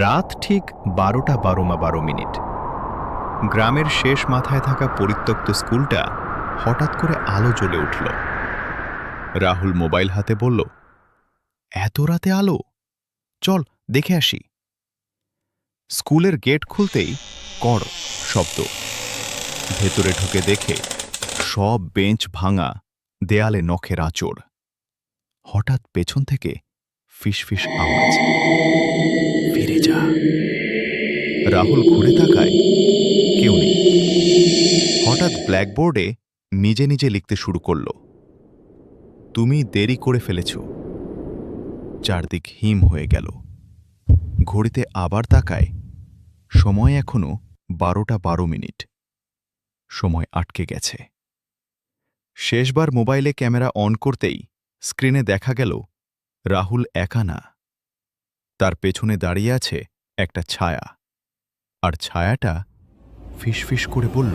রাত ঠিক 12:12 গ্রামের শেষ মাথায় থাকা পরিত্যক্ত স্কুলটা হঠাৎ করে আলো জ্বলে উঠল। রাহুল মোবাইল হাতে বলল, এত রাতে আলো, চল দেখে আসি। স্কুলের গেট খুলতেই কড় শব্দ। ভেতরে ঢুকে দেখে সব বেঞ্চ ভাঙা, দেয়ালে নখের আঁচড়। হঠাৎ পেছন থেকে ফিসফিস আওয়াজ, ফিরে যা। রাহুল ঘুরে তাকায়, কেউ নেই। হঠাৎ ব্ল্যাকবোর্ডে নিজে নিজে লিখতে শুরু করল, তুমি দেরি করে ফেলেছ। চারদিক হিম হয়ে গেল। ঘড়িতে আবার তাকায়, সময় এখনো 12:12। সময় আটকে গেছে। শেষবার মোবাইলে ক্যামেরা অন করতেই স্ক্রিনে দেখা গেল রাহুল একা না, তার পেছনে দাঁড়িয়ে আছে একটা ছায়া। আর ছায়াটা ফিসফিস করে বলল,